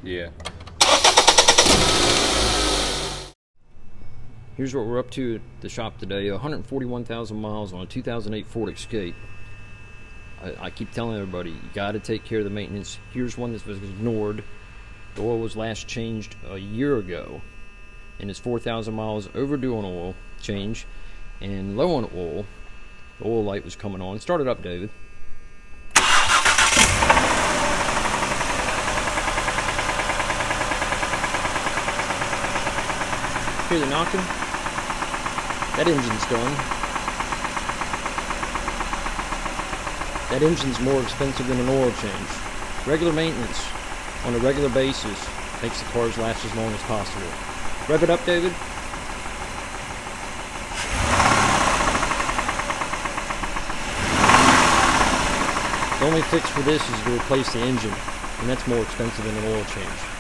Yeah. Here's what we're up to at the shop today. 141,000 miles on a 2008 Ford Escape. I keep telling everybody, you got to take care of the maintenance. Here's one that was ignored. The oil was last changed a year ago, and it's 4,000 miles overdue on oil change and low on oil. The oil light was coming on. Start it up, David. Hear the knocking? That engine's done. That engine's more expensive than an oil change. Regular maintenance on a regular basis makes the cars last as long as possible. Rev it up, David. The only fix for this is to replace the engine, and that's more expensive than an oil change.